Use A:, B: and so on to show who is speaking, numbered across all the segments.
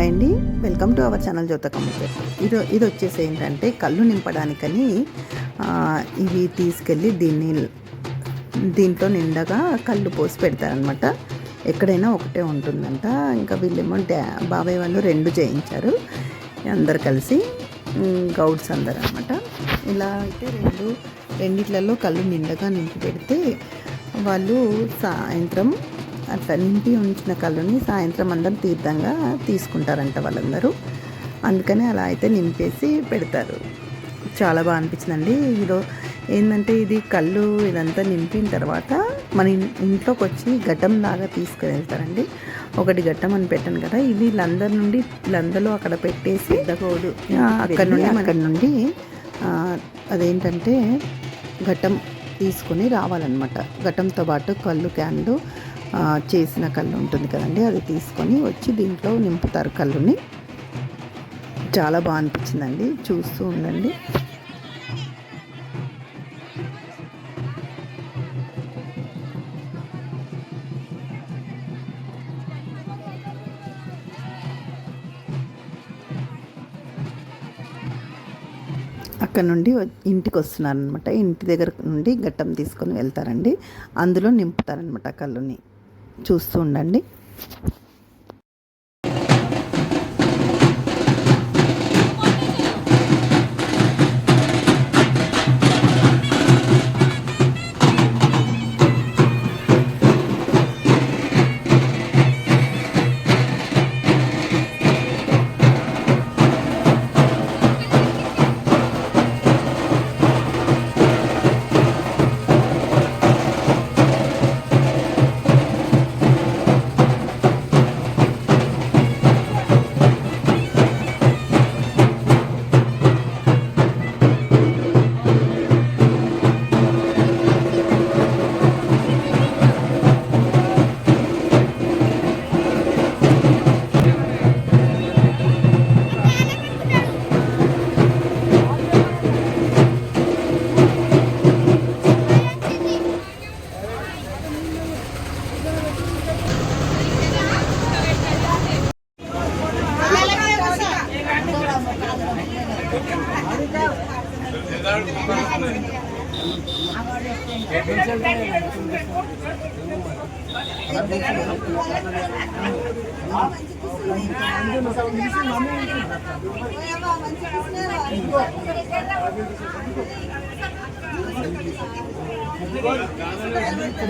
A: Hi అండి, welcome to our channel జ్యోతకమ్మ చెట్టు. ఇది వచ్చేసి ఏంటంటే కళ్ళు నింపడానికని ఇవి తీసుకెళ్ళి దీంట్లో నిండగా కళ్ళు పోసి పెడతారనమాట. ఎక్కడైనా ఒకటే ఉంటుందంట. ఇంకా వీళ్ళేమో బాబాయ్ వాళ్ళు 2 చేయించారు అందరు కలిసి, గౌడ్స్ అందరు అనమాట. ఇలా అయితే రెండిట్లలో కళ్ళు నిండగా నింపి పెడితే వాళ్ళు సాయంత్రం అట్లా నింపి ఉంచిన కళ్ళుని సాయంత్రం అందరం తీర్థంగా తీసుకుంటారంట వాళ్ళందరూ. అందుకని అలా అయితే నింపేసి పెడతారు. చాలా బాగా అనిపించిందండి. ఏంటంటే ఇది కళ్ళు ఇదంతా నింపిన తర్వాత మన ఇంట్లోకి వచ్చి ఘట్టంలాగా తీసుకుని వెళ్తారండి. ఒకటి ఘట్టం అని పెట్టాను కదా, ఇది లందలో అక్కడ పెట్టేసి అక్కడ నుండి అదేంటంటే ఘట్టం తీసుకొని రావాలన్నమాట. ఘట్టంతో పాటు కళ్ళు క్యాన్లు చేసిన కళ్ళు ఉంటుంది కదండి, అది తీసుకొని వచ్చి దీంట్లో నింపుతారు కళ్ళుని. చాలా బాగా అనిపించిందండి, చూస్తూ ఉండండి. అక్కడ నుండి ఇంటికి వస్తున్నారనమాట. ఇంటి దగ్గర నుండి ఘట్టం తీసుకొని వెళ్తారండి, అందులో నింపుతారనమాట కళ్ళుని. చూస్తూ ఉండండి.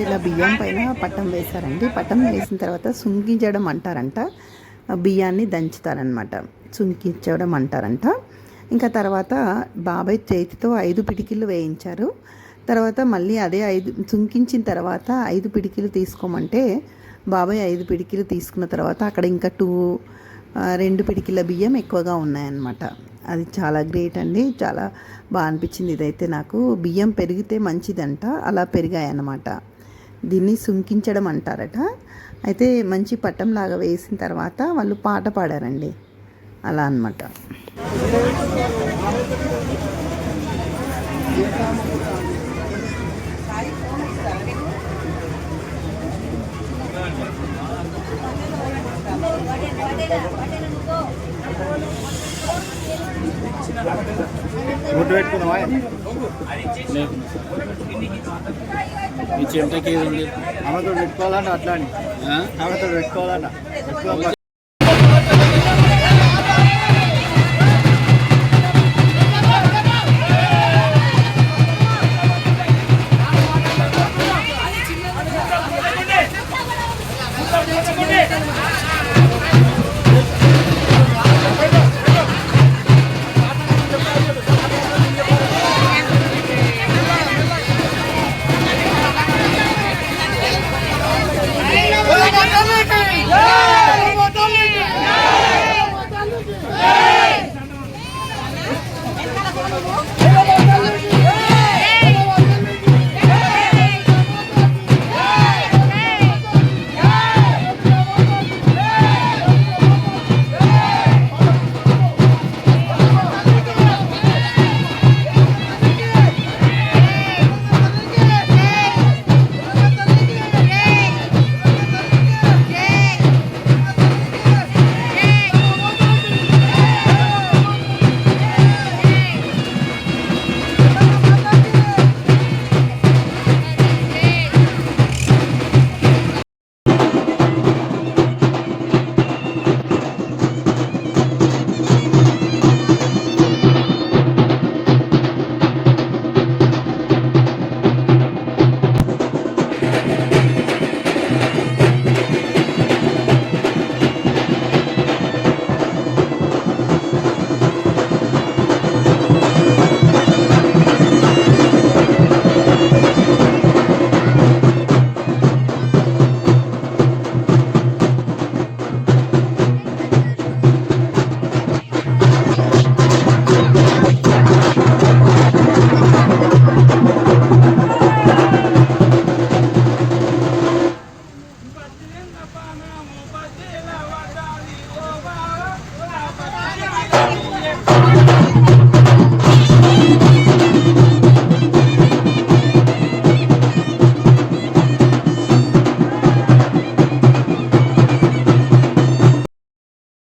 A: ఇలా బియ్యం పైన పట్టం వేశారండి. పట్టం వేసిన తర్వాత సుంకించడం అంటారంట. బియ్యాన్ని దంచుతారనమాట, సుంకించడం అంటారంట. ఇంకా తర్వాత బాబాయ్ చేతితో 5 పిడికిళ్ళు వేయించారు. తర్వాత మళ్ళీ అదే 5 సుంకించిన తర్వాత 5 పిడికిలు తీసుకోమంటే బాబాయ్ 5 పిడికిలు తీసుకున్న తర్వాత అక్కడ ఇంకా 2 పిడికిల బియ్యం ఎక్కువగా ఉన్నాయన్నమాట. అది చాలా గ్రేట్ అండి, చాలా బాగా అనిపించింది. ఇదైతే నాకు బియ్యం పెరిగితే మంచిదంట, అలా పెరిగాయన్నమాట. దీన్ని సుంకించడం అంటారట. అయితే మంచి పట్టంలాగా వేసిన తర్వాత వాళ్ళు పాట పాడారండి, అలా అన్నమాట.
B: గుడ్డు పెట్టుకున్నావా? ఈ చెమటకి ఆమెతో పెట్టుకోవాలంట, అట్లా అని ఆమెతో పెట్టుకోవాలంట.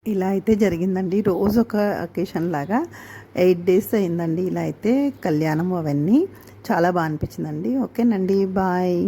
A: ఇలా అయితే జరిగిందండి. రోజు ఒక అకేషన్ లాగా 8 డేస్ అయిందండి. ఇలా అయితే కళ్యాణం అవన్నీ చాలా బాగా అనిపించిందండి. ఓకేనండి, బాయ్.